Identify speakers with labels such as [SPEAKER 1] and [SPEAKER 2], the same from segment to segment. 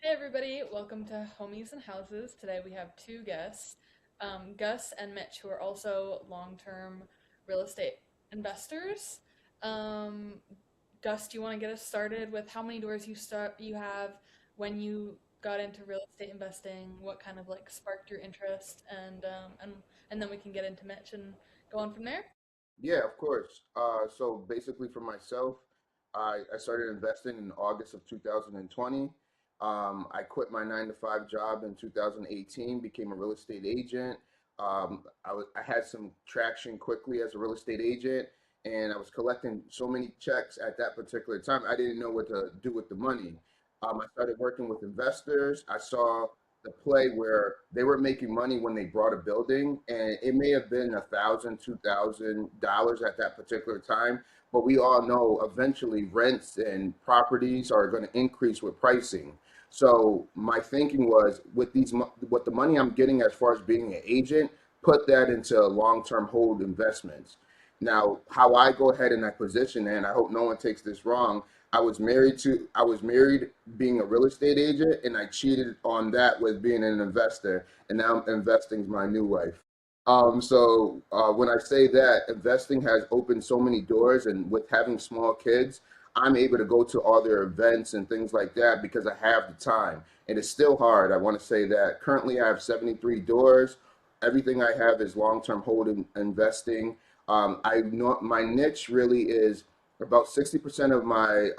[SPEAKER 1] Hey everybody, welcome to Homies and Houses. Today we have two guests, Gus and Mitch, who are also long-term real estate investors. Um, Gus, do you want to get us started with how many doors you have, when you got into real estate investing, what kind of like sparked your interest, and then we can get into Mitch and go on from there?
[SPEAKER 2] Yeah, of course. So basically, for myself, I started investing in August of 2020. I quit my 9 to 5 job in 2018, became a real estate agent. I had some traction quickly as a real estate agent, and I was collecting so many checks at that particular time. I didn't know what to do with the money. I started working with investors. I saw the play where they were making money when they brought a building, and it may have been $1,000, $2,000 at that particular time. But we all know eventually rents and properties are going to increase with pricing. So my thinking was, with what the money I'm getting as far as being an agent, put that into long-term hold investments. Now, how I go ahead and I position, and I hope no one takes this wrong, I was married being a real estate agent, and I cheated on that with being an investor, and now investing is my new life. When I say that, investing has opened so many doors, and with having small kids, I'm able to go to all their events and things like that because I have the time. And it's still hard. I want to say that currently I have 73 doors. Everything I have is long-term holding investing. I know my niche really is about 60% of my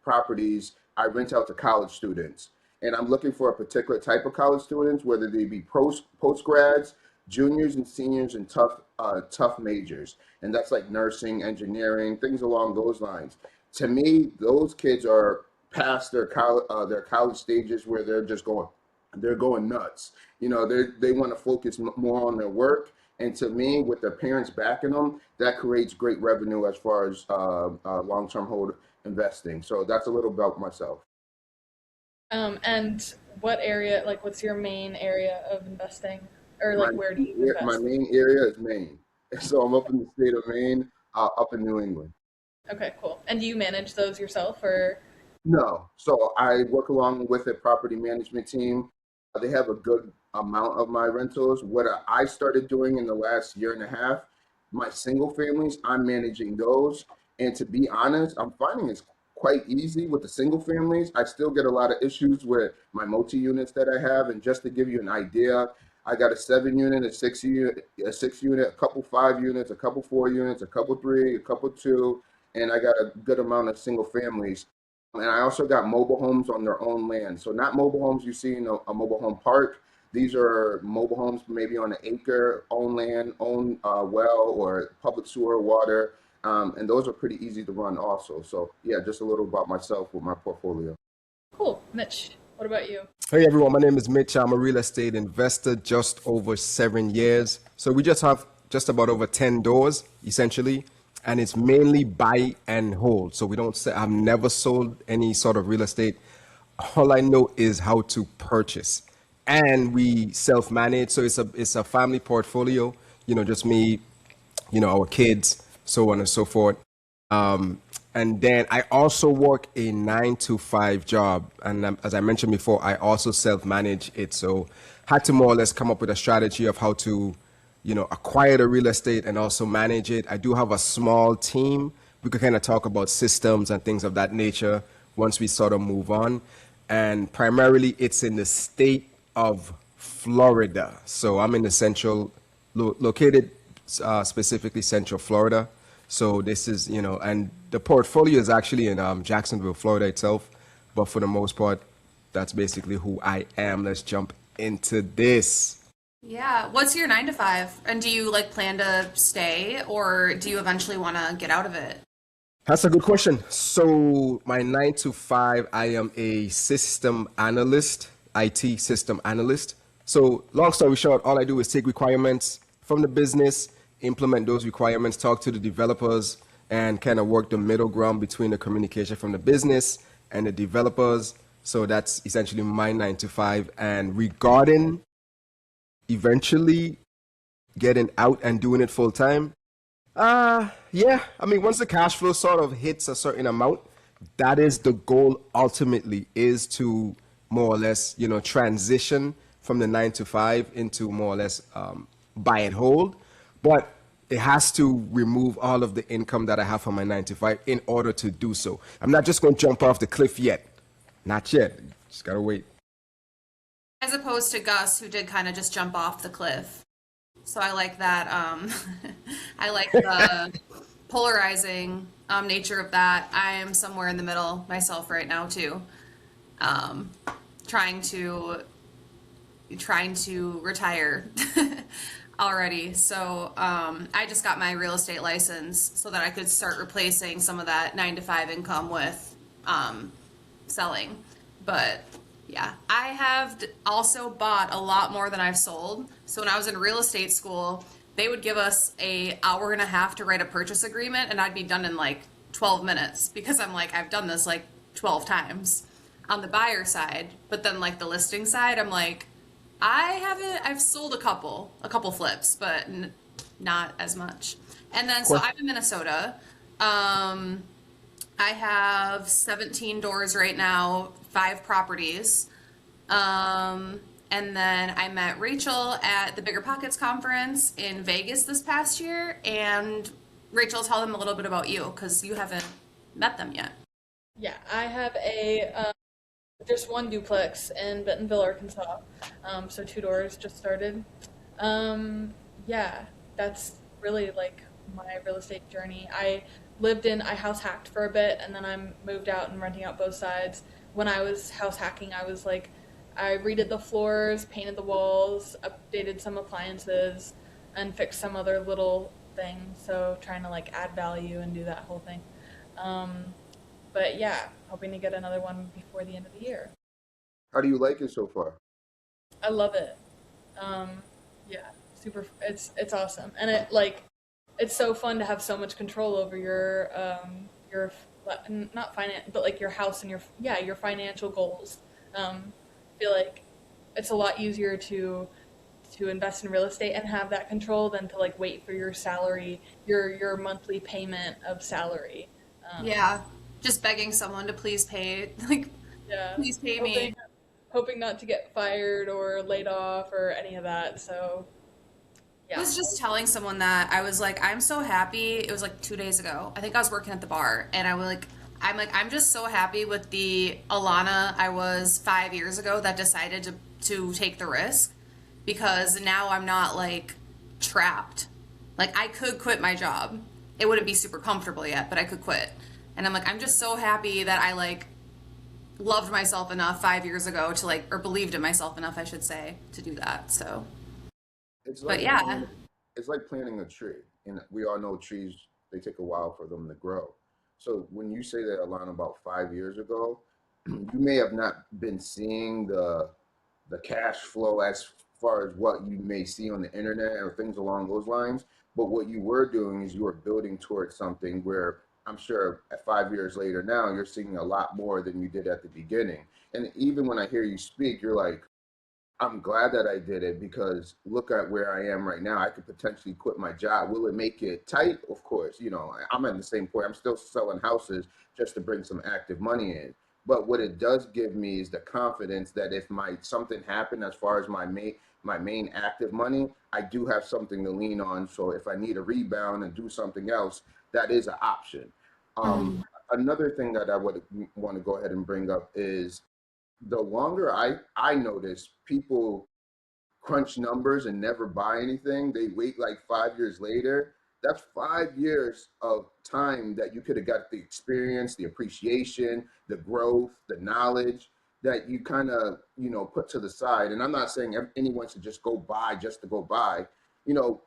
[SPEAKER 2] properties I rent out to college students. And I'm looking for a particular type of college students, whether they be post grads, juniors and seniors, and tough majors. And that's like nursing, engineering, things along those lines. To me, those kids are past their college stages where they're going nuts. They want to focus more on their work, and to me, with their parents backing them, that creates great revenue as far as long-term hold investing. So that's a little about myself.
[SPEAKER 1] And what area, like, what's your main area of investing, or
[SPEAKER 2] My
[SPEAKER 1] like, where do you
[SPEAKER 2] my
[SPEAKER 1] invest?
[SPEAKER 2] main area is Maine, so I'm up in the state of Maine, up in New England.
[SPEAKER 1] Okay, cool. And do you manage those yourself, or?
[SPEAKER 2] No. So I work along with a property management team. They have a good amount of my rentals. What I started doing in the last year and a half, my single families, I'm managing those. And to be honest, I'm finding it's quite easy with the single families. I still get a lot of issues with my multi units that I have. And just to give you an idea, I got a 7 unit, a 6 unit, a couple 5 units, a couple 4 units, a couple three, a couple two, and I got a good amount of single families. And I also got mobile homes on their own land. So not mobile homes you see in a mobile home park. These are mobile homes maybe on an acre, own land, own well or public sewer, water. And those are pretty easy to run also. So yeah, just a little about myself with my portfolio.
[SPEAKER 1] Cool. Mitch, what about you?
[SPEAKER 3] Hey everyone, my name is Mitch. I'm a real estate investor just over 7 years. So we just have just about over 10 doors essentially, and it's mainly buy and hold. So we don't say, I've never sold any sort of real estate. All I know is how to purchase. And we self-manage. So it's a family portfolio, just me, our kids, so on and so forth. And then I also work a 9 to 5 job. And as I mentioned before, I also self manage it. So had to more or less come up with a strategy of how to, acquire the real estate and also manage it. I do have a small team. We could kind of talk about systems and things of that nature once we sort of move on. And primarily it's in the state of Florida. So I'm in the located specifically Central Florida. So this is, and the portfolio is actually in Jacksonville, Florida itself. But for the most part, that's basically who I am. Let's jump into this.
[SPEAKER 4] Yeah. What's your 9 to 5? And do you like plan to stay or do you eventually want to get out of it?
[SPEAKER 3] That's a good question. So my 9 to 5, I am a system analyst, IT system analyst. So long story short, all I do is take requirements from the business, implement those requirements, talk to the developers, and kind of work the middle ground between the communication from the business and the developers. So that's essentially my 9 to 5. And regarding eventually getting out and doing it full time, yeah. I mean, once the cash flow sort of hits a certain amount, that is the goal ultimately is to more or less, transition from the 9 to 5 into more or less buy and hold. But it has to remove all of the income that I have from my 9 to 5 in order to do so. I'm not just going to jump off the cliff yet. Not yet. Just got to wait.
[SPEAKER 4] As opposed to Gus, who did kind of just jump off the cliff. So I like that. I like the polarizing nature of that. I am somewhere in the middle myself right now too, um, trying to retire already. So I just got my real estate license so that I could start replacing some of that 9 to 5 income with selling. But yeah, I have also bought a lot more than I've sold. So when I was in real estate school, they would give us an hour and a half to write a purchase agreement, and I'd be done in like 12 minutes because I'm like, I've done this like 12 times on the buyer side. But then like the listing side, I'm like, I've sold a couple flips, but not as much. And then, so I'm in Minnesota. I have 17 doors right now, 5 properties. And then I met Rachel at the Bigger Pockets conference in Vegas this past year. And Rachel, tell them a little bit about you because you haven't met them yet.
[SPEAKER 1] Yeah, I have just one duplex in Bentonville, Arkansas. So 2 doors just started. Yeah, that's really like my real estate journey. I house hacked for a bit and then I moved out and renting out both sides. When I was house hacking, I was like, I redid the floors, painted the walls, updated some appliances, and fixed some other little things. So trying to like add value and do that whole thing. But yeah, hoping to get another one before the end of the year.
[SPEAKER 2] How do you like it so far?
[SPEAKER 1] I love it. Yeah, super. It's awesome, and it's so fun to have so much control over your not finance, but like your house and your financial goals. I feel like it's a lot easier to invest in real estate and have that control than to like wait for your salary, your monthly payment of salary.
[SPEAKER 4] Yeah, just begging someone to please pay, like,
[SPEAKER 1] Yeah,
[SPEAKER 4] please pay me.
[SPEAKER 1] hoping not to get fired or laid off or any of that. So
[SPEAKER 4] I
[SPEAKER 1] yeah,
[SPEAKER 4] was just telling someone that I was like, I'm so happy. It was like 2 days ago. I think I was working at the bar, and I'm just so happy with the Allana I was 5 years ago that decided to take the risk because now I'm not like trapped. Like I could quit my job. It wouldn't be super comfortable yet, but I could quit. And I'm like, I'm just so happy that I like loved myself enough 5 years ago to like, or believed in myself enough, I should say, to do that. So,
[SPEAKER 2] It's
[SPEAKER 4] but
[SPEAKER 2] like
[SPEAKER 4] yeah.
[SPEAKER 2] it's like planting a tree, and we all know trees, they take a while for them to grow. So when you say that, Alana, about 5 years ago, you may have not been seeing the cash flow as far as what you may see on the internet or things along those lines. But what you were doing is you were building towards something where I'm sure at 5 years later now you're seeing a lot more than you did at the beginning. And even when I hear you speak, you're like, I'm glad that I did it because look at where I am right now. I could potentially quit my job. Will it make it tight? Of course. I'm at the same point. I'm still selling houses just to bring some active money in. But what it does give me is the confidence that if my something happened as far as my main active money, I do have something to lean on. So if I need a rebound and do something else, that is an option. Um,
[SPEAKER 4] Mhm.
[SPEAKER 2] Another thing that I would want to go ahead and bring up is the longer I notice people crunch numbers and never buy anything, they wait like 5 years later. That's 5 years of time that you could have got the experience, the appreciation, the growth, the knowledge that you kind of, put to the side. And I'm not saying anyone should just go buy just to go buy.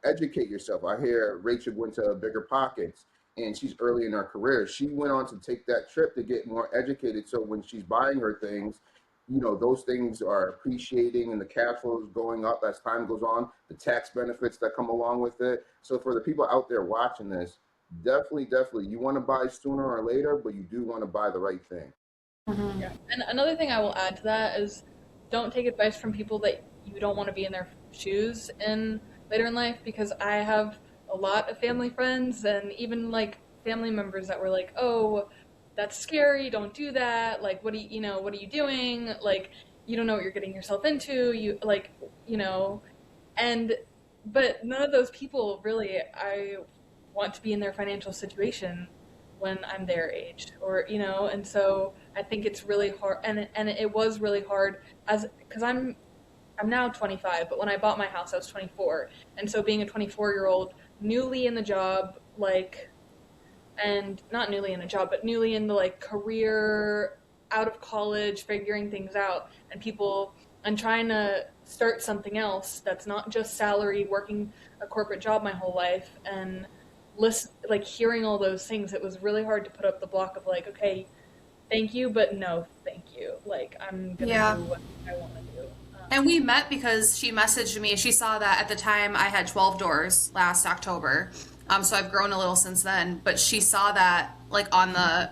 [SPEAKER 2] Educate yourself. I hear Rachel went to Bigger Pockets and she's early in her career. She went on to take that trip to get more educated. So when she's buying her things, those things are appreciating and the cash flow is going up as time goes on, the tax benefits that come along with it. So for the people out there watching this, definitely, you want to buy sooner or later, but you do want to buy the right thing.
[SPEAKER 4] Mhm.
[SPEAKER 1] yeah. And another thing I will add to that is don't take advice from people that you don't want to be in their shoes in later in life because I have a lot of family friends and even like family members that were like, "Oh, that's scary. Don't do that. Like what are you doing?" Like you don't know what you're getting yourself into. You like, you know, and but none of those people really I want to be in their financial situation when I'm their age, or you know, and so I think it's really hard, and it was really hard as because I'm now 25, but when I bought my house, I was 24, and so being a 24-year-old, newly in the job, like, and not newly in a job, but newly in the like career, out of college, figuring things out, and people, and trying to start something else that's not just salary, working a corporate job my whole life, and listen, like hearing all those things, it was really hard to put up the block of like, okay, thank you, but no, thank you. Like I'm gonna
[SPEAKER 4] Yeah.
[SPEAKER 1] do what I want to do.
[SPEAKER 4] And we met because she messaged me. She saw that at the time I had 12 doors last October. So I've grown a little since then. But she saw that like on the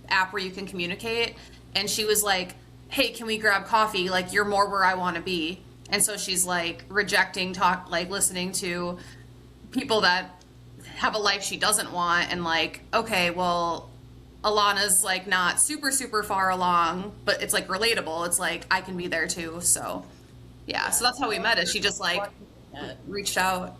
[SPEAKER 4] app where you can communicate. And she was like, hey, can we grab coffee? Like, you're more where I want to be. And so she's like rejecting talk, like listening to people that have a life she doesn't want. And like, okay, well, Alana's like not super, super far along, but it's like relatable. It's like I can be there too. So. Yeah, so that's how we met. Is she just like reached out?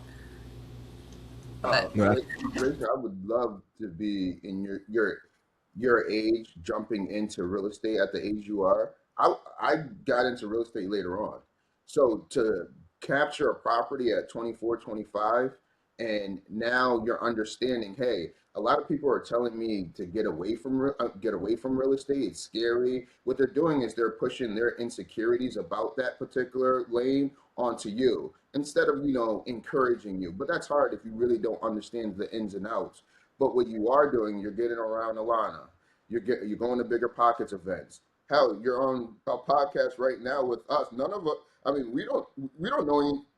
[SPEAKER 4] But
[SPEAKER 3] No,
[SPEAKER 2] Rachel, I would love to be in your age, jumping into real estate at the age you are. I got into real estate later on. So to capture a property at 24, 25, and now you're understanding, hey, a lot of people are telling me to get away from real estate. It's scary. What they're doing is they're pushing their insecurities about that particular lane onto you instead of, encouraging you. But that's hard if you really don't understand the ins and outs. But what you are doing, you're getting around Allana. You're going to Bigger Pockets events. Hell, you're on a podcast right now with us. None of us. I mean, we don't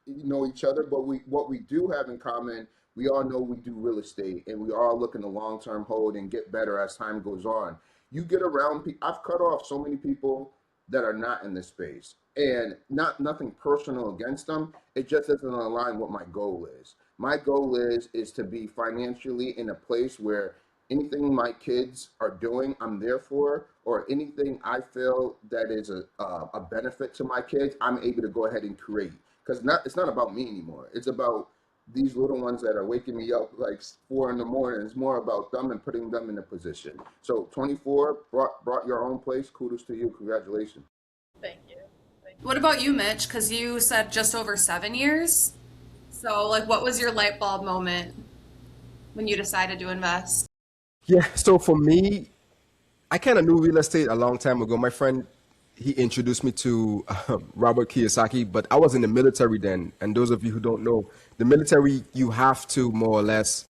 [SPEAKER 2] know each other, but what we do have in common, we all know we do real estate, and we are looking to long term hold and get better as time goes on. You get around people. I've cut off so many people that are not in this space, and nothing personal against them. It just doesn't align what my goal is. My goal is to be financially in a place where anything my kids are doing, I'm there for, or anything I feel that is a benefit to my kids, I'm able to go ahead and create. Because it's not about me anymore. It's about these little ones that are waking me up like 4 in the morning. It's more about them and putting them in a position. So 24 brought your own place. Kudos to you. Congratulations.
[SPEAKER 1] Thank you. Thank you.
[SPEAKER 4] what about you, Mitch? Because you said just over 7 years. So, like, what was your light bulb moment when you decided to invest?
[SPEAKER 3] yeah. So for me, I kind of knew real estate a long time ago. My friend, he introduced me to Robert Kiyosaki, but I was in the military then. And those of you who don't know, the military, you have to more or less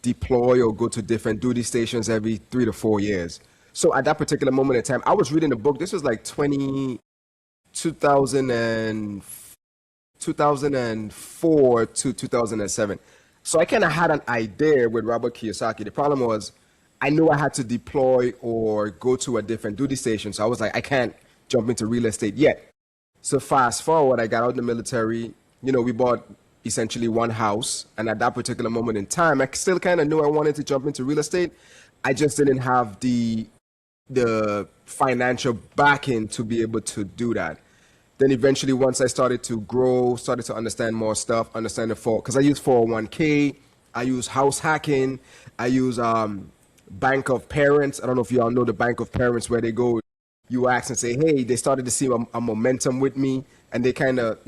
[SPEAKER 3] deploy or go to different duty stations every 3 to 4 years. So at that particular moment in time, I was reading a book. This was like 2000 and 2004 to 2007. So I kind of had an idea with Robert Kiyosaki. The problem was I knew I had to deploy or go to a different duty station. So I was like, I can't jump into real estate yet. So fast forward, I got out of the military. We bought essentially one house. And at that particular moment in time, I still kind of knew I wanted to jump into real estate. I just didn't have the financial backing to be able to do that. Then eventually, once I started to grow, started to understand more stuff, understand because I use 401k, I use house hacking, I use Bank of Parents. I don't know if you all know the Bank of Parents where they go, you ask and say, hey, they started to see a momentum with me, and they kind of,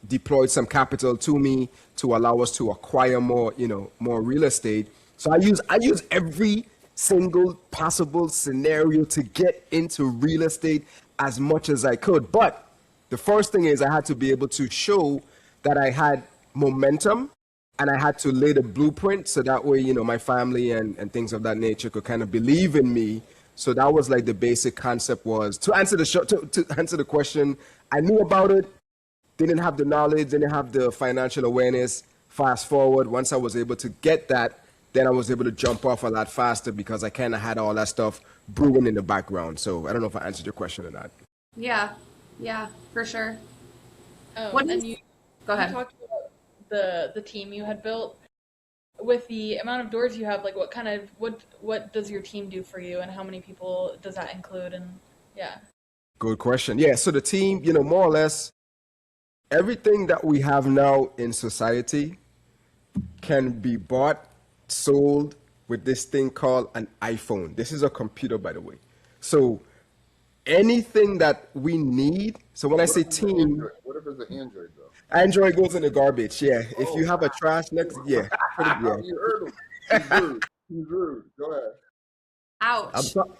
[SPEAKER 3] deployed some capital to me to allow us to acquire more, more real estate. So I use every single possible scenario to get into real estate as much as I could. But the first thing is I had to be able to show that I had momentum, and I had to lay the blueprint so that way, my family and things of that nature could kind of believe in me. So that was like the basic concept was to answer to answer the question. I knew about it, didn't have the knowledge, didn't have the financial awareness. Fast forward, once I was able to get that, then I was able to jump off a lot faster because I kind of had all that stuff brewing in the background. So I don't know if I answered your question or not.
[SPEAKER 4] Yeah, yeah, for sure.
[SPEAKER 1] Oh,
[SPEAKER 4] What
[SPEAKER 1] and
[SPEAKER 4] is,
[SPEAKER 1] you
[SPEAKER 4] go
[SPEAKER 1] you
[SPEAKER 4] ahead.
[SPEAKER 1] talked about the team you had built with the amount of doors you have. Like, what does your team do for you, and how many people does that include? And yeah,
[SPEAKER 3] Good question. Yeah, so the team, more or less everything that we have now in society can be bought, sold with this thing called an iPhone. This is a computer, by the way. So anything that we need. So when I
[SPEAKER 2] What if
[SPEAKER 3] say
[SPEAKER 2] it's an
[SPEAKER 3] team,
[SPEAKER 2] Android? What if it's an Android though?
[SPEAKER 3] Android goes in the garbage. Yeah. If you
[SPEAKER 2] Oh,
[SPEAKER 3] have a trash next, yeah, put it, yeah.
[SPEAKER 2] you heard him. He's rude. He's rude. Go ahead.
[SPEAKER 3] I'm
[SPEAKER 4] Ouch.
[SPEAKER 3] so,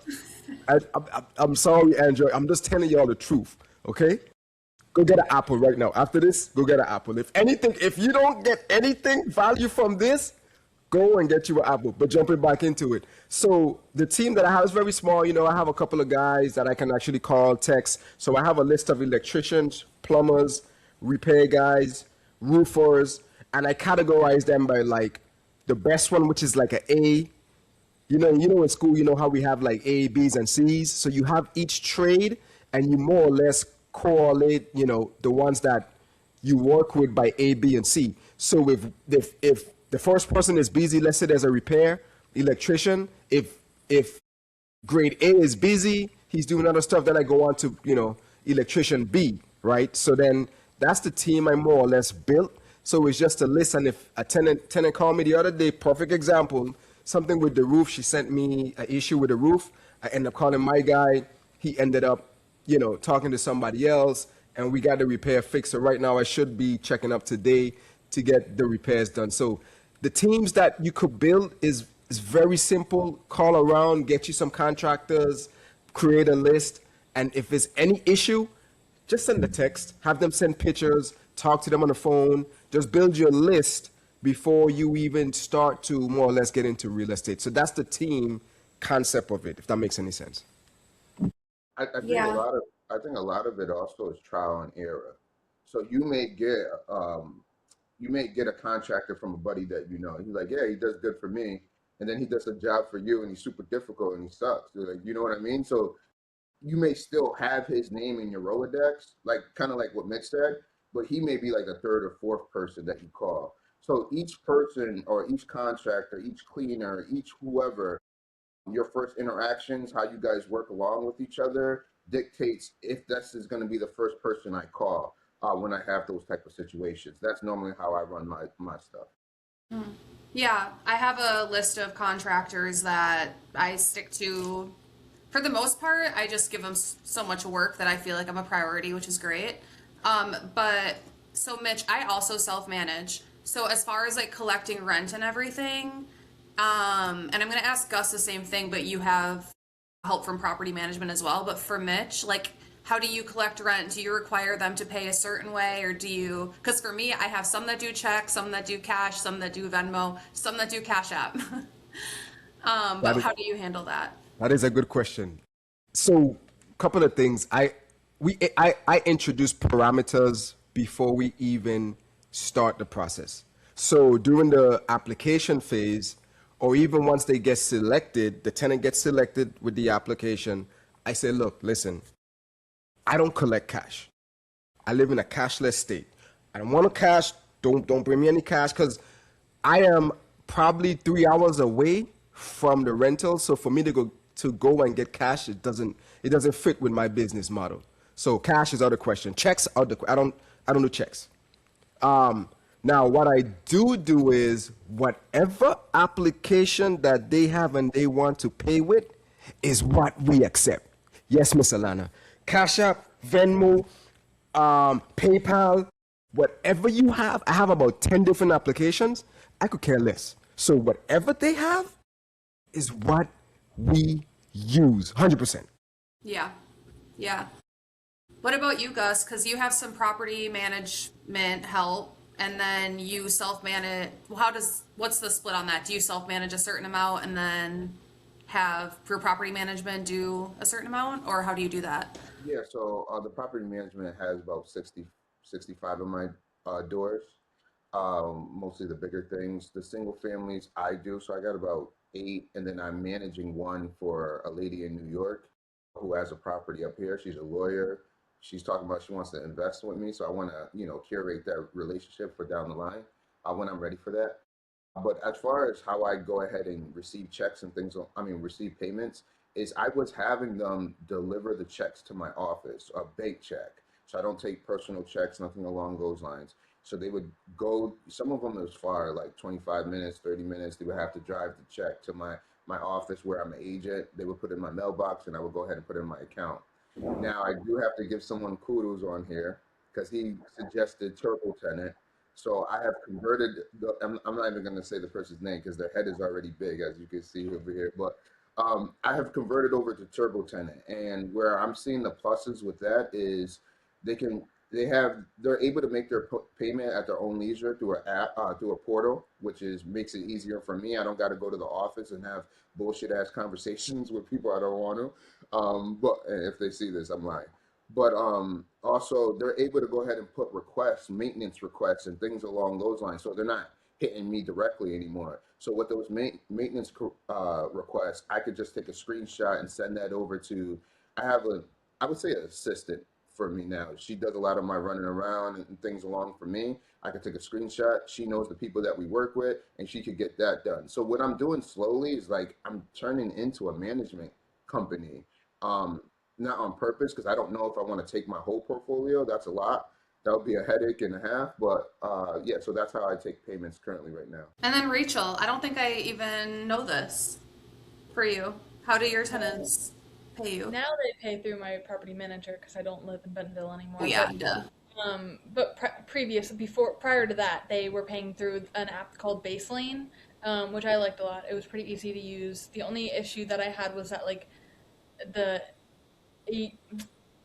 [SPEAKER 3] I'm sorry, Android. I'm just telling y'all the truth. Okay. Go get an Apple right now. After this, go get an Apple. If anything, if you don't get anything value from this, go and get you an Apple. But jumping back into it. So the team that I have is very small. I have a couple of guys that I can actually call, text. So I have a list of electricians, plumbers, repair guys, roofers, and I categorize them by like the best one, which is like an A. In school, how we have like A, B's, and C's. So you have each trade, and you more or less correlate, the ones that you work with by A, B, and C. So if the first person is busy, let's say there's a repair electrician. If grade A is busy, he's doing other stuff. Then I go on to electrician B, right? So then that's the team I more or less built. So it's just a list. And if a tenant called me the other day, perfect example, something with the roof. She sent me an issue with the roof. I ended up calling my guy. He ended up, talking to somebody else, and we got the repair fixed. So right now I should be checking up today to get the repairs done. So the teams that you could build is very simple. Call around, get you some contractors, create a list, and if there's any issue, just send the text, have them send pictures, talk to them on the phone, just build your list before you even start to more or less get into real estate. So that's the team concept of it, if that makes any sense.
[SPEAKER 2] I think a
[SPEAKER 4] Yeah.
[SPEAKER 2] lot of I think a lot of it also is trial and error. So you may get a contractor from a buddy that you know. He's like, yeah, he does good for me, and then he does a job for you, and he's super difficult and he sucks. You're like, you know what I mean? So you may still have his name in your Rolodex, like kind of like what Mitch said, but he may be like a third or fourth person that you call. So each person or each contractor, each cleaner, each whoever, your first interactions, how you guys work along with each other, dictates if this is going to be the first person I call when I have those type of situations. That's normally how I run my stuff.
[SPEAKER 4] Yeah, I have a list of contractors that I stick to. For the most part, I just give them so much work that I feel like I'm a priority, which is great. But so Mitch, I also self-manage. So as far as like collecting rent and everything, and I'm gonna ask Gus the same thing, but you have help from property management as well. But for Mitch, like, how do you collect rent? Do you require them to pay a certain way, or do you? Because for me, I have some that do check, some that do cash, some that do Venmo, some that do Cash App.
[SPEAKER 3] That
[SPEAKER 4] But
[SPEAKER 3] is,
[SPEAKER 4] how do you handle that?
[SPEAKER 3] that is a good question. So, couple of things. I introduce parameters before we even start the process. So during the application phase, or even once they get selected, the tenant gets selected with the application. I say, look, listen, I don't collect cash. I live in a cashless state. I don't want to cash. Don't bring me any cash because I am probably 3 hours away from the rental. So for me to go and get cash, it doesn't fit with my business model. So cash is out of the question. Checks out the I don't do checks. Now what I do is whatever application that they have and they want to pay with is what we accept. Yes, Miss Allana. Cash App, Venmo, PayPal, whatever you have. I have about 10 different applications. I could care less. So whatever they have is what we use. 100%.
[SPEAKER 4] Yeah. Yeah. What about you, Gus? Because you have some property management help and then you self-manage. What's the split on that? Do you self-manage a certain amount and then have your property management do a certain amount, or how do you do that?
[SPEAKER 2] Yeah, so the property management has about 60, 65 of my doors, mostly the bigger things. The single families I do, so I got about eight, and then I'm managing one for a lady in New York who has a property up here. She's a lawyer. She's talking about she wants to invest with me, so I want to, curate that relationship for down the line when I'm ready for that. But as far as how I go ahead and receive checks and things, I mean, receive payments, is I was having them deliver the checks to my office, a bank check. So I don't take personal checks, nothing along those lines. So they would go, some of them it was far, like 25 minutes, 30 minutes. They would have to drive the check to my office where I'm an agent. They would put it in my mailbox and I would go ahead and put it in my account. Now I do have to give someone kudos on here because he suggested turbo tenant. So I have converted I'm not even going to say the person's name because their head is already big, as you can see over here. But I have converted over to turbo tenant, and where I'm seeing the pluses with that is they can they're able to make their payment at their own leisure through an app, through a portal, which is makes it easier for me. I don't got to go to the office and have bullshit ass conversations with people I don't want to. But and if they see this, I'm lying. But also they're able to go ahead and put requests, maintenance requests, and things along those lines. So they're not hitting me directly anymore. So with those maintenance requests, I could just take a screenshot and send that over to. I have a, I would say, an assistant for me now. She does a lot of my running around and things along for me. I could take a screenshot. She knows the people that we work with, and she could get that done. So what I'm doing slowly is like I'm turning into a management company. Um, Not on purpose because I don't know if I want to take my whole portfolio. That's a lot. That would be a headache and a half. But yeah, so that's how I take payments currently right now.
[SPEAKER 4] And then Rachel, I don't think I even know this for you. How do your tenants pay you?
[SPEAKER 1] Now they pay through my property manager because I don't live in Bentonville
[SPEAKER 4] Oh
[SPEAKER 1] anymore.
[SPEAKER 4] yeah, duh.
[SPEAKER 1] Prior to that, they were paying through an app called Baselane, which I liked a lot. It was pretty easy to use. The only issue that I had was that like the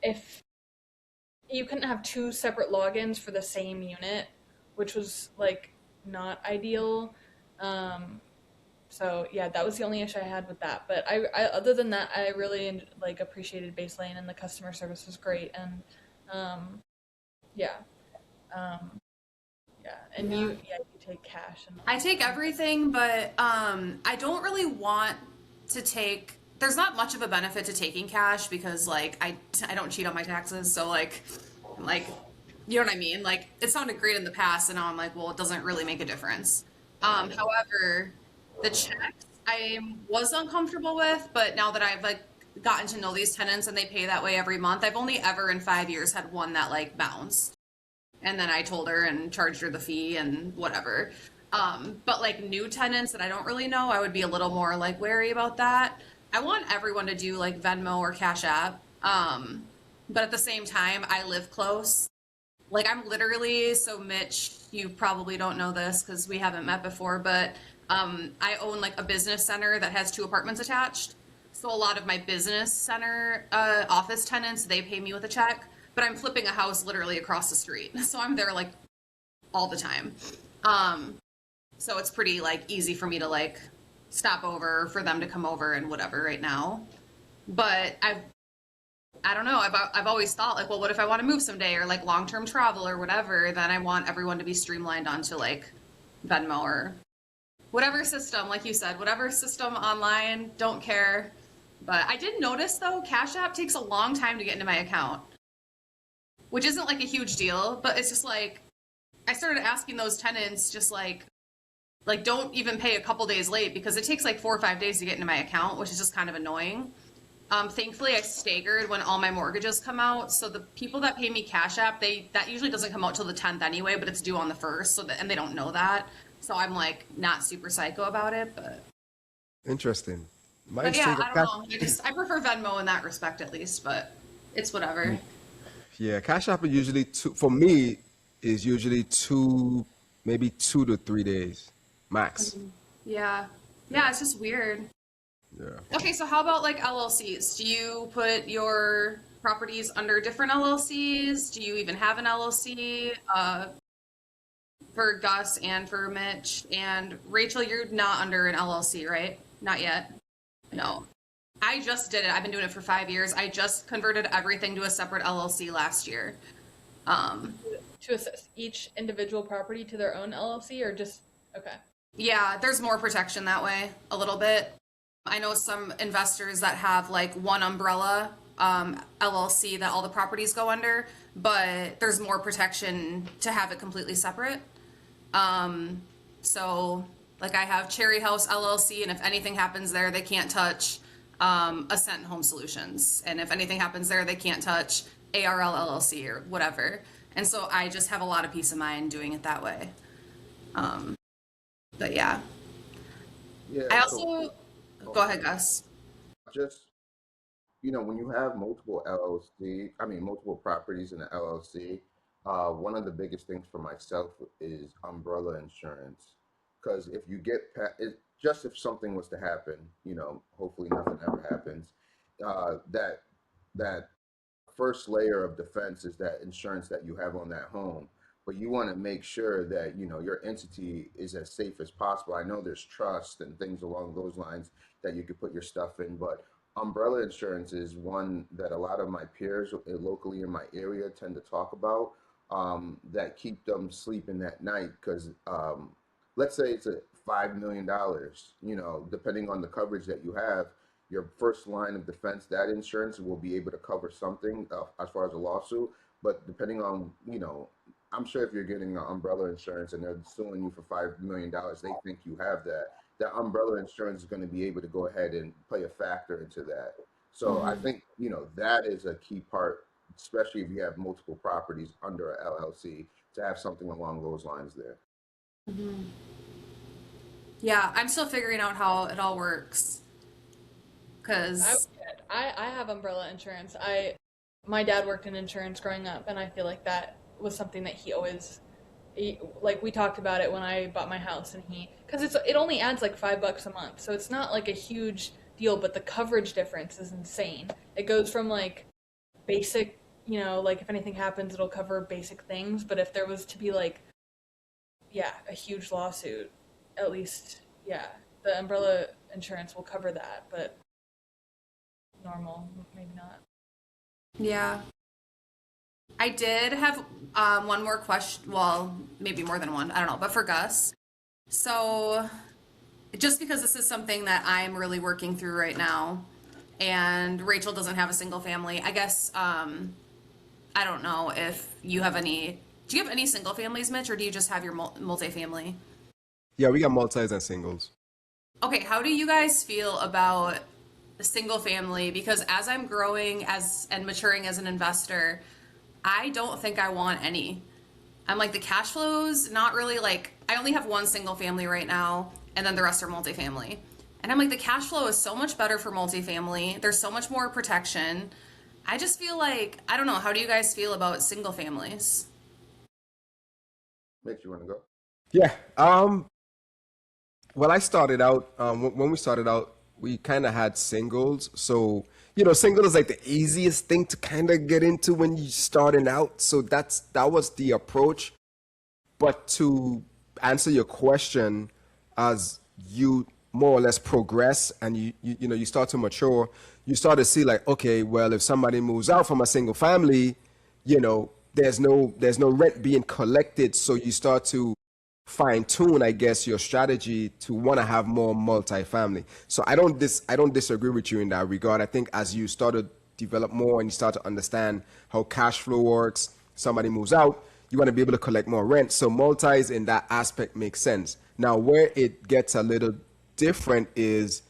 [SPEAKER 1] if you couldn't have two separate logins for the same unit, which was like not ideal. So yeah, that was the only issue I had with that. But I other than that, I really like appreciated Baselane and the customer service was great. And yeah, um, yeah, and
[SPEAKER 4] Yeah.
[SPEAKER 1] you take cash and
[SPEAKER 4] I take everything, but I don't really want to take. There's not much of a benefit to taking cash because like I don't cheat on my taxes, so like you know what I mean? Like it sounded great in the past, and now I'm like, well, it doesn't really make a difference. However, the checks I was uncomfortable with, but now that I've like gotten to know these tenants and they pay that way every month, I've only ever in 5 years had one that like bounced. And then I told her and charged her the fee and whatever. But like new tenants that I don't really know, I would be a little more like wary about that. I want everyone to do like Venmo or Cash App. But at the same time, I live close. Like I'm literally, so Mitch, you probably don't know this because we haven't met before, but I own like a business center that has two apartments attached. So a lot of my business center office tenants, they pay me with a check, but I'm flipping a house literally across the street. So I'm there like all the time. So it's pretty like easy for me to like stop over for them to come over and whatever right now. But I don't know. I've always thought like, well, what if I want to move someday or like long-term travel or whatever? Then I want everyone to be streamlined onto like Venmo or whatever system, like you said, whatever system online. Don't care. But I did notice though, Cash App takes a long time to get into my account, which isn't like a huge deal. But it's just like I started asking those tenants just like don't even pay a couple days late because it takes like 4 or 5 days to get into my account, which is just kind of annoying. Thankfully, I staggered when all my mortgages come out. So the people that pay me Cash App, that usually doesn't come out till the 10th anyway, but it's due on the 1st. And they don't know that. So I'm like not super psycho about it, but
[SPEAKER 3] Interesting.
[SPEAKER 4] but yeah, I don't know. I prefer Venmo in that respect at least, but it's whatever.
[SPEAKER 3] Yeah, Cash App is usually two, for me, is usually maybe 2 to 3 days max.
[SPEAKER 4] Yeah. Yeah, it's just weird.
[SPEAKER 3] Yeah.
[SPEAKER 4] Okay, so how about like LLCs? Do you put your properties under different LLCs? Do you even have an LLC? For Gus and for Mitch and Rachel, you're not under an LLC, right? Not yet. No. I just did it. I've been doing it for 5 years. I just converted everything to a separate LLC last year.
[SPEAKER 1] to assess each individual property to their own LLC or just okay.
[SPEAKER 4] Yeah, there's more protection that way, a little bit. I know some investors that have like one umbrella LLC that all the properties go under, but there's more protection to have it completely separate. So like I have Cherry House LLC, and if anything happens there, they can't touch. Ascent Home Solutions. And if anything happens there, they can't touch ARL LLC or whatever. And so I just have a lot of peace of mind doing it that way. But yeah,
[SPEAKER 2] Yeah.
[SPEAKER 4] I
[SPEAKER 2] So,
[SPEAKER 4] also,
[SPEAKER 2] oh,
[SPEAKER 4] go ahead, Gus.
[SPEAKER 2] just when you have multiple LLC, I mean, multiple properties in the LLC, one of the biggest things for myself is umbrella insurance. Because if you get just if something was to happen, hopefully nothing ever happens, that first layer of defense is that insurance that you have on that home. But you want to make sure that your entity is as safe as possible. I know there's trust and things along those lines that you could put your stuff in, but umbrella insurance is one that a lot of my peers locally in my area tend to talk about, that keep them sleeping at night. Because let's say it's a $5 million, depending on the coverage that you have, your first line of defense, that insurance will be able to cover something as far as a lawsuit. But depending on, I'm sure if you're getting an umbrella insurance and they're suing you for $5 million, they think you have that. That umbrella insurance is going to be able to go ahead and play a factor into that. So I think, that is a key part, especially if you have multiple properties under a LLC, to have something along those lines there.
[SPEAKER 4] Yeah, I'm still figuring out how it all works.
[SPEAKER 1] I
[SPEAKER 4] Cause,
[SPEAKER 1] I have umbrella insurance. My dad worked in insurance growing up, and I feel like that was something that like we talked about it when I bought my house, and because it only adds like $5 a month, so it's not like a huge deal, but the coverage difference is insane. It goes from like basic, like if anything happens, it'll cover basic things, but if there was to be like, yeah, a huge lawsuit, at least, yeah, the umbrella insurance will cover that, but normal, maybe not.
[SPEAKER 4] yeah. I did have one more question. Well, maybe more than one. I don't know. But for Gus, so just because this is something that I'm really working through right now, and Rachel doesn't have a single family, I guess I don't know if you have any. Do you have any single families, Mitch, or do you just have your multifamily?
[SPEAKER 3] Yeah, we got multis and singles.
[SPEAKER 4] Okay, how do you guys feel about the single family? Because as I'm growing as and maturing as an investor, I don't think I want any. I'm like the cash flows, not really like I only have one single family right now, and then the rest are multifamily. And I'm like the cash flow is so much better for multifamily. There's so much more protection. I just feel like I don't know. How do you guys feel about single families?
[SPEAKER 2] Mitch, you want to go?
[SPEAKER 3] Yeah. Well, I started out when we started out, we kind of had singles. So, single is like the easiest thing to kind of get into when you're starting out. So that was the approach. But to answer your question, as you more or less progress and you start to mature, you start to see like, okay, well, if somebody moves out from a single family, there's no rent being collected, so you start to fine tune, I guess, your strategy to want to have more multifamily. So I don't disagree with you in that regard. I think as you start to develop more and you start to understand how cash flow works, somebody moves out, you want to be able to collect more rent. So multis in that aspect makes sense. Now, where it gets a little different is,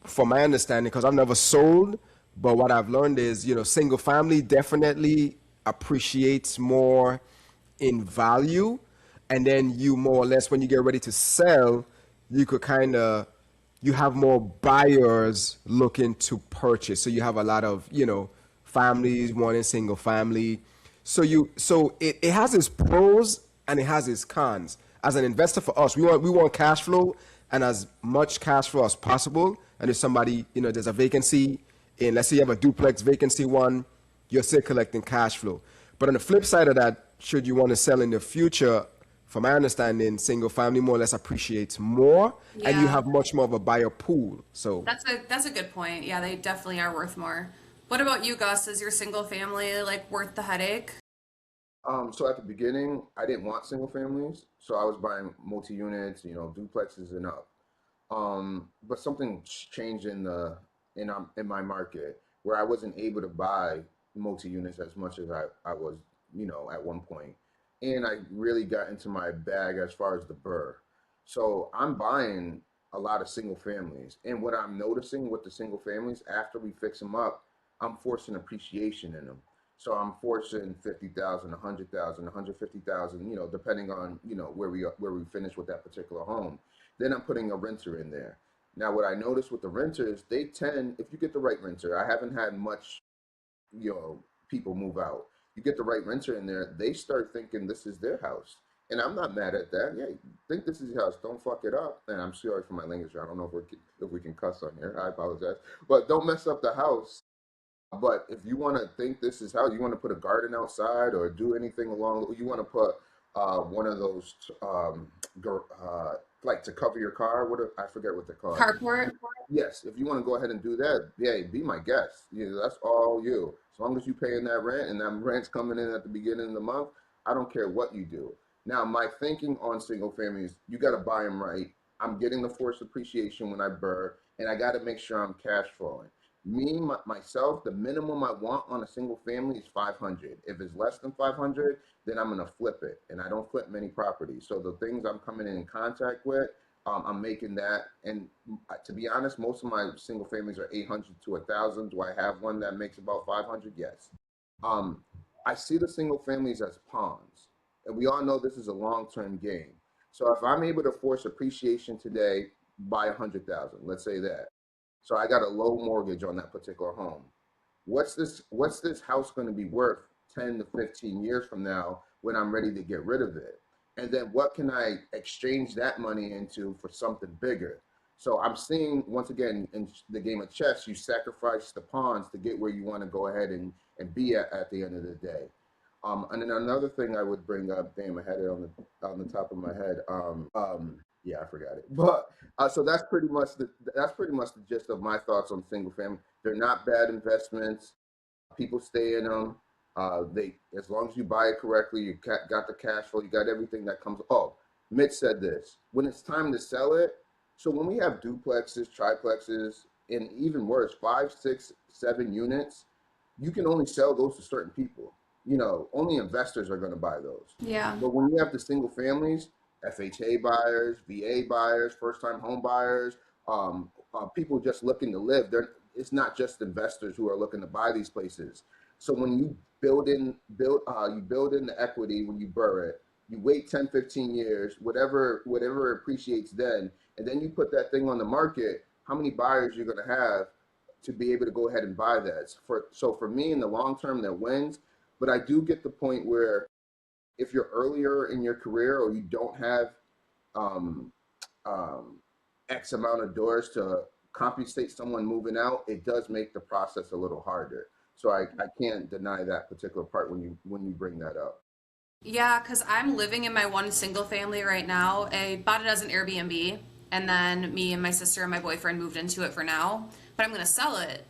[SPEAKER 3] from my understanding, because I've never sold, but what I've learned is, single family definitely appreciates more in value. And then you more or less, when you get ready to sell, you could kind of, you have more buyers looking to purchase. So you have a lot of, families wanting single family. So it has its pros and it has its cons. As an investor, for us, we want cash flow and as much cash flow as possible. And if somebody, there's a vacancy in, let's say you have a duplex vacancy one, you're still collecting cash flow. But on the flip side of that, should you want to sell in the future, from my understanding, single family more or less appreciates more, and you
[SPEAKER 4] Yeah,
[SPEAKER 3] have much more of a buyer pool. So
[SPEAKER 4] that's a good point. Yeah, they definitely are worth more. What about you, Gus? Is your single family like worth the headache?
[SPEAKER 2] So at the beginning, I didn't want single families, so I was buying multi units, duplexes and up. But something changed in my market where I wasn't able to buy multi units as much as I was, at one point, and I really got into my bag as far as the burr. So I'm buying. a lot of single families. And what I'm noticing with the single families, after we fix them up, I'm forcing appreciation in them. So I'm forcing 50,000, 100,000, 150,000, depending on, where we finish with that particular home. Then I'm putting a renter in there. Now, what I notice with the renters, they tend, if you get the right renter, I haven't had much, people move out. You get the right renter in there, they start thinking this is their house. And I'm not mad at that. Yeah, think this is your house. Don't fuck it up. And I'm sorry for my language. I don't know if we can cuss on here. I apologize. But don't mess up the house. But if you want to think this is how you want to put a garden outside or do anything along, you want to put one of those like to cover your car. I forget what they're called.
[SPEAKER 4] Carport.
[SPEAKER 2] Yes, if you want to go ahead and do that, yeah, be my guest. That's all you. As long as you paying that rent and that rent's coming in at the beginning of the month, I don't care what you do. Now, my thinking on single families, you got to buy them right. I'm getting the forced appreciation when I burr, and I got to make sure I'm cash flowing. Myself, the minimum I want on a single family is 500. If it's less than 500, then I'm gonna flip it, and I don't flip many properties. So the things I'm coming in contact with, I'm making that. And to be honest, most of my single families are 800 to 1,000. Do I have one that makes about 500? Yes. I see the single families as pawns, and we all know this is a long-term game. So if I'm able to force appreciation today by 100,000, let's say that. So I got a low mortgage on that particular home. What's this house going to be worth 10 to 15 years from now when I'm ready to get rid of it? And then what can I exchange that money into for something bigger? So I'm seeing, once again, in the game of chess, you sacrifice the pawns to get where you want to go ahead and be at the end of the day. And then another thing I would bring up, damn, I had it on the top of my head. Yeah, I forgot it. But so that's pretty much the gist of my thoughts on single family. They're not bad investments. People stay in them. They, as long as you buy it correctly, you got the cash flow, you got everything that comes. Oh, Mitch said this. When it's time to sell it, so when we have duplexes, triplexes, and even worse, 5, 6, 7 units, you can only sell those to certain people. Only investors are going to buy those.
[SPEAKER 4] Yeah.
[SPEAKER 2] But when you have the single families, FHA buyers, VA buyers, first time home buyers, people just looking to live, it's not just investors who are looking to buy these places. So when you build in the equity when you burr it, you wait 10, 15 years, whatever appreciates then, and then you put that thing on the market, how many buyers you're going to have to be able to go ahead and buy that? So for me, in the long term, that wins. But I do get the point where if you're earlier in your career or you don't have um, X amount of doors to compensate someone moving out, it does make the process a little harder. So I can't deny that particular part when you bring that up.
[SPEAKER 4] Yeah, because I'm living in my one single family right now. I bought it as an Airbnb, and then me and my sister and my boyfriend moved into it for now. But I'm going to sell it.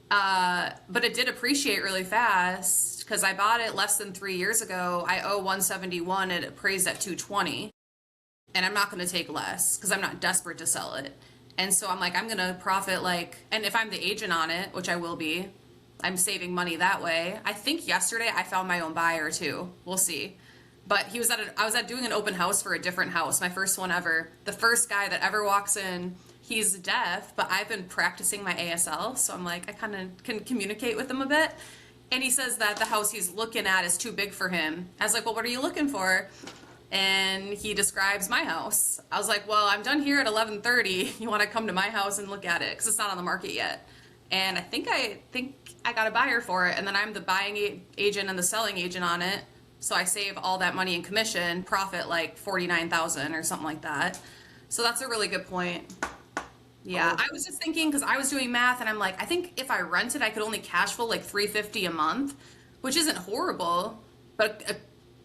[SPEAKER 4] But it did appreciate really fast because I bought it less than 3 years ago. I owe 171. It appraised at 220, and I'm not going to take less because I'm not desperate to sell it. And so I'm like, I'm going to profit and if I'm the agent on it, which I will be, I'm saving money that way. I think yesterday I found my own buyer too. We'll see. But I was doing an open house for a different house, my first one ever. The first guy that ever walks in, he's deaf, but I've been practicing my ASL, so I'm like, I kind of can communicate with him a bit. And he says that the house he's looking at is too big for him. I was like, well, what are you looking for? And he describes my house. I was like, well, I'm done here at 11:30. You want to come to my house and look at it? Because it's not on the market yet. And I think I got a buyer for it, and then I'm the buying agent and the selling agent on it. So I save all that money in commission, profit like 49,000 or something like that. So that's a really good point. Yeah, I was just thinking because I was doing math, and I'm like, I think if I rented, I could only cash flow like $350 a month, which isn't horrible, but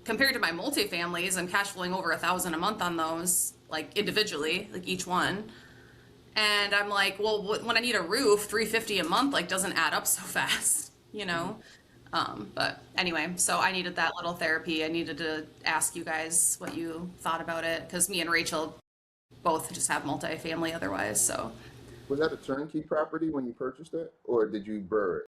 [SPEAKER 4] compared to my multifamilies, I'm cash flowing over $1,000 a month on those, like individually, like each one. And I'm like, well, when I need a roof, $350 a month doesn't add up so fast, But anyway, so I needed that little therapy. I needed to ask you guys what you thought about it because me and Rachel both just have multifamily otherwise. So
[SPEAKER 2] Was that a turnkey property when you purchased it, or did you burr it?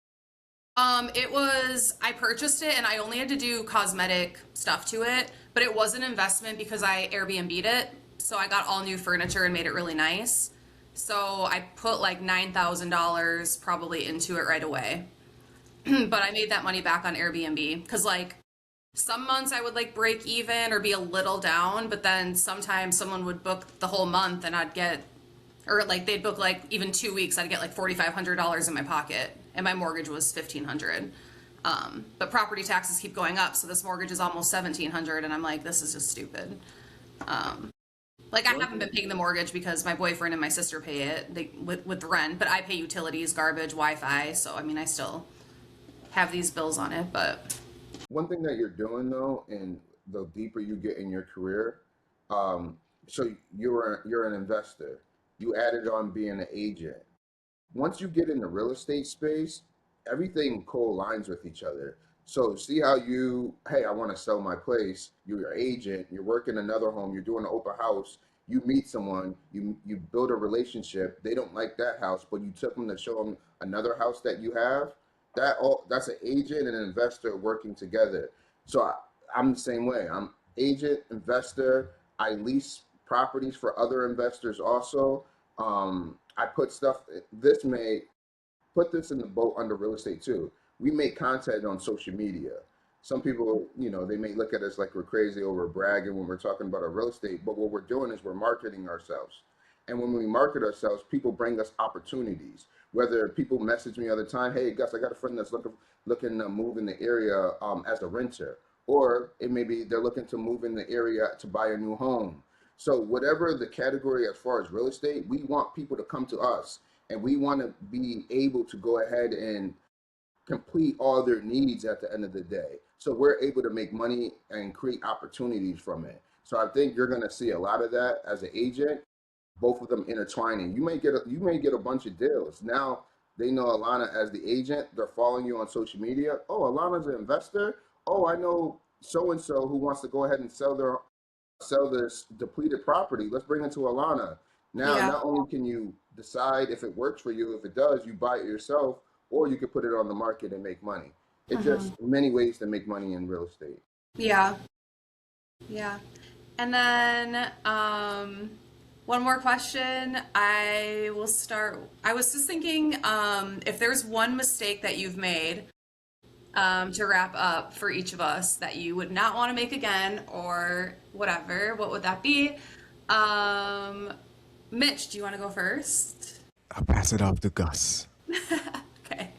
[SPEAKER 4] I purchased it and I only had to do cosmetic stuff to it, but it was an investment because I Airbnb'd it. So I got all new furniture and made it really nice. So I put like $9,000 probably into it right away. But I made that money back on Airbnb because like some months I would like break even or be a little down, but then sometimes someone would book the whole month and I'd get, or like they'd book like even 2 weeks, I'd get like $4,500 in my pocket, and my mortgage was $1,500. But property taxes keep going up, so this mortgage is almost $1,700, and I'm like, this is just stupid. Like I haven't been paying the mortgage because my boyfriend and my sister pay it with the rent, but I pay utilities, garbage, Wi-Fi. So I mean, I still have these bills on it, but
[SPEAKER 2] One thing that you're doing though, and the deeper you get in your career, so you're an investor. You added on being an agent. Once you get in the real estate space, everything co-aligns with each other. So see how hey, I want to sell my place. You're an agent. You're working another home. You're doing an open house. You meet someone. You build a relationship. They don't like that house, but you took them to show them another house that you have. That's an agent and an investor working together. So I'm the same way. I'm agent, investor. I lease properties for other investors also. I put stuff. This may put this in the boat under real estate too. We make content on social media. Some people, they may look at us like we're crazy over bragging when we're talking about our real estate, but what we're doing is we're marketing ourselves. And when we market ourselves, people bring us opportunities. Whether people message me all the time, hey Gus, I got a friend that's looking to move in the area as a renter, or it may be they're looking to move in the area to buy a new home. So whatever the category as far as real estate, we want people to come to us, and we want to be able to go ahead and complete all their needs at the end of the day. So we're able to make money and create opportunities from it. So I think you're going to see a lot of that as an agent, both of them intertwining. You may get a bunch of deals. Now they know Allana as the agent. They're following you on social media. Oh, Allana's an investor. Oh, I know so and so who wants to go ahead and sell this depleted property. Let's bring it to Allana. Now,
[SPEAKER 4] yeah.
[SPEAKER 2] not only can you decide if it works for you, if it does, you buy it yourself, or you could put it on the market and make money. It's just many ways to make money in real estate.
[SPEAKER 4] Yeah. Yeah. And then one more question. I was just thinking, if there's one mistake that you've made to wrap up for each of us that you would not want to make again or whatever, what would that be? Mitch, do you want to go first?
[SPEAKER 3] I'll pass it off to Gus.
[SPEAKER 4] Okay.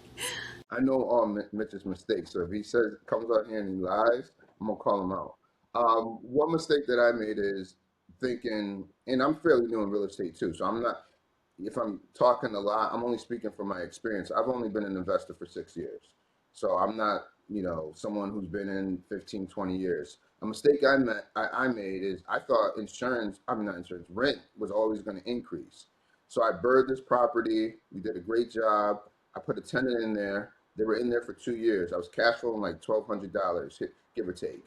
[SPEAKER 2] I know all Mitch's mistakes, so if he comes out here and he lies, I'm gonna call him out. One mistake that I made is thinking, and I'm fairly new in real estate too, so I'm not. If I'm talking a lot, I'm only speaking from my experience. I've only been an investor for 6 years, so I'm not, someone who's been in 15, 20 years. A mistake I made is I thought not insurance, rent was always going to increase. So I bird this property. We did a great job. I put a tenant in there. They were in there for 2 years. I was cash flowing like $1,200, give or take.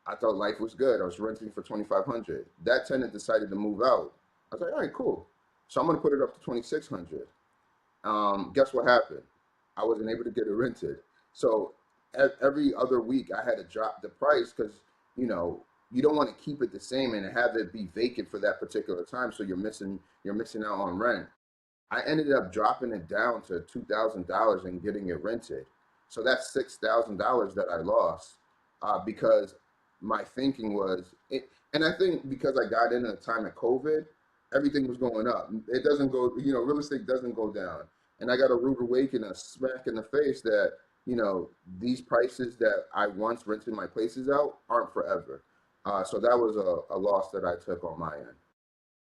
[SPEAKER 2] I thought life was good. I was renting for $2,500. That tenant decided to move out. I was like, all right, cool. So I'm going to put it up to $2,600. Guess what happened? I wasn't able to get it rented. So every other week I had to drop the price because, you don't want to keep it the same and have it be vacant for that particular time. So you're missing out on rent. I ended up dropping it down to $2,000 and getting it rented. So that's $6,000 that I lost because my thinking was it. And I think because I got in at the time of COVID, everything was going up. It doesn't go, real estate doesn't go down. And I got a rude awakening, a smack in the face that, these prices that I once rented my places out aren't forever. So that was a loss that I took on my end,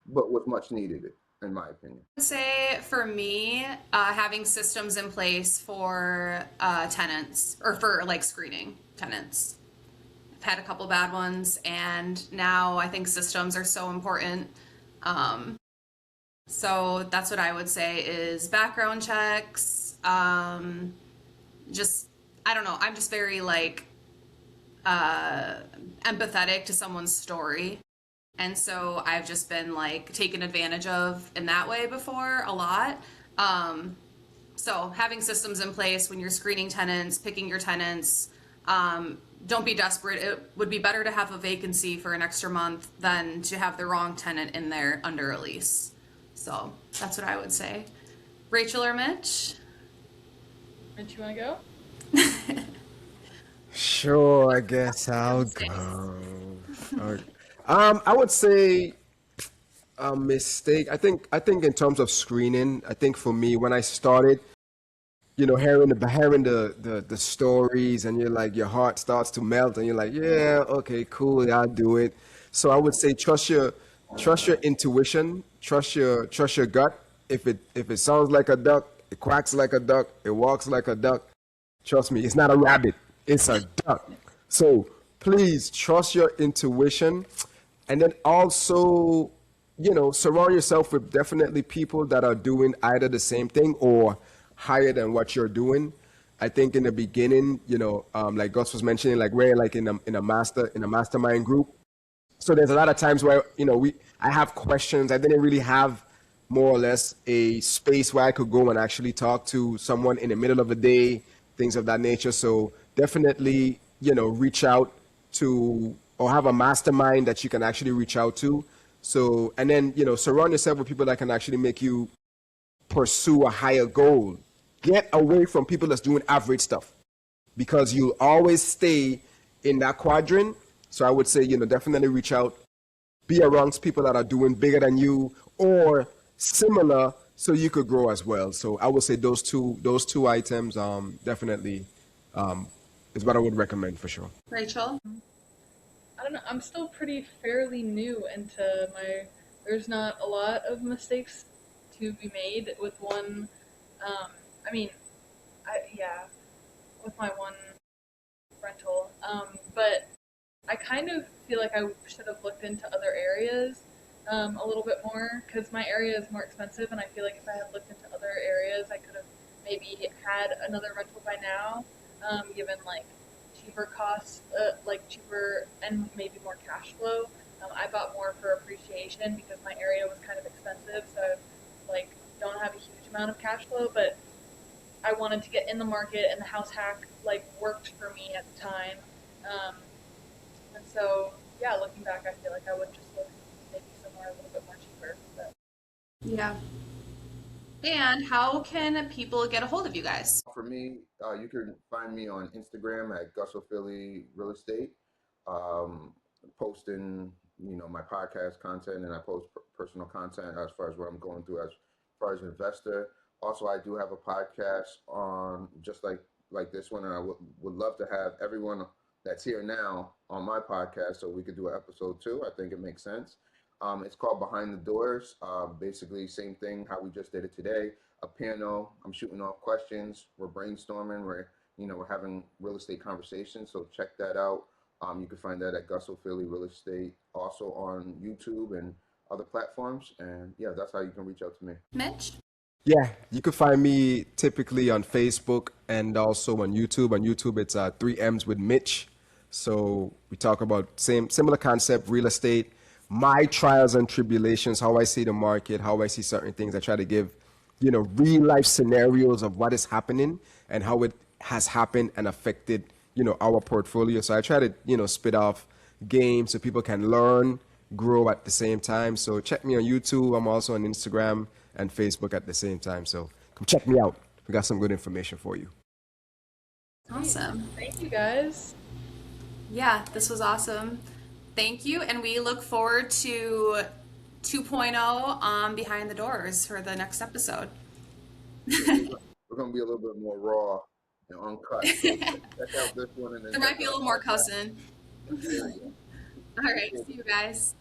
[SPEAKER 2] but was much needed, in my opinion.
[SPEAKER 4] I'd say for me, having systems in place for tenants or for like screening tenants. I've had a couple bad ones, and now I think systems are so important. So that's what I would say is background checks. Just, I don't know. I'm just very like empathetic to someone's story. And so I've just been like taken advantage of in that way before a lot. So having systems in place when you're screening tenants, picking your tenants, Don't be desperate. It would be better to have a vacancy for an extra month than to have the wrong tenant in there under a lease. So that's what I would say. Rachel or Mitch?
[SPEAKER 1] Mitch, you want to go?
[SPEAKER 3] Sure, I guess I'll go. I would say a mistake. I think in terms of screening, I think for me when I started, hearing the stories, and you're like, your heart starts to melt, and you're like, yeah, okay, cool, I'll do it. So I would say trust your intuition, trust your gut. If it sounds like a duck, it quacks like a duck, it walks like a duck. Trust me, it's not a rabbit, it's a duck. So please trust your intuition, and then also, surround yourself with definitely people that are doing either the same thing or higher than what you're doing. I think in the beginning, like Gus was mentioning, like we're like in a mastermind group. So there's a lot of times where I have questions. I didn't really have more or less a space where I could go and actually talk to someone in the middle of the day, things of that nature. So definitely, reach out to, or have a mastermind that you can actually reach out to. So, and then, surround yourself with people that can actually make you pursue a higher goal. Get away from people that's doing average stuff, because you'll always stay in that quadrant. So I would say, definitely reach out, be around people that are doing bigger than you or similar, so you could grow as well. So I would say those two items, definitely, is what I would recommend for sure.
[SPEAKER 4] Rachel?
[SPEAKER 1] I don't know. I'm still pretty fairly new into my. There's not a lot of mistakes to be made with one. I mean, yeah, with my one rental. But I kind of feel like I should have looked into other areas a little bit more, because my area is more expensive, and I feel like if I had looked into other areas, I could have maybe had another rental by now, given like cheaper costs, like cheaper and maybe more cash flow. I bought more for appreciation because my area was kind of expensive, so I like don't have a huge amount of cash flow, but I wanted to get in the market, and the house hack like worked for me at the time. And so, yeah, looking back, I feel like I would just look maybe somewhere a little bit more cheaper. But
[SPEAKER 4] Yeah. And how can people get a hold of you guys?
[SPEAKER 2] For me, you can find me on Instagram at Gus Philly Real Estate, um, posting my podcast content, and I post personal content as far as what I'm going through as far as investor. Also, I do have a podcast on just like this one, and I would love to have everyone that's here now on my podcast so we could do an episode 2. I think it makes sense. It's called Behind the Doors. Basically, same thing how we just did it today. A panel. I'm shooting off questions. We're brainstorming. We're having real estate conversations. So check that out. You can find that at Gus Philly Real Estate, also on YouTube and other platforms. And yeah, that's how you can reach out to me.
[SPEAKER 4] Mitch?
[SPEAKER 3] Yeah, you could find me typically on Facebook and also on YouTube. On YouTube, it's 3Ms with Mitch. So we talk about similar concept, real estate, my trials and tribulations, how I see the market, how I see certain things. I try to give, real life scenarios of what is happening and how it has happened and affected, our portfolio. So I try to, spit off games so people can learn, grow at the same time. So check me on YouTube. I'm also on Instagram and Facebook at the same time. So come check me out. We got some good information for you.
[SPEAKER 4] Awesome.
[SPEAKER 1] thank you guys.
[SPEAKER 4] Yeah, this was awesome. Thank you. And we look forward to 2.0 on Behind the Doors for the next episode.
[SPEAKER 2] We're gonna be a little bit more raw and uncut. So check out this one, and then
[SPEAKER 4] There might be a little more cussing. All right. See you guys.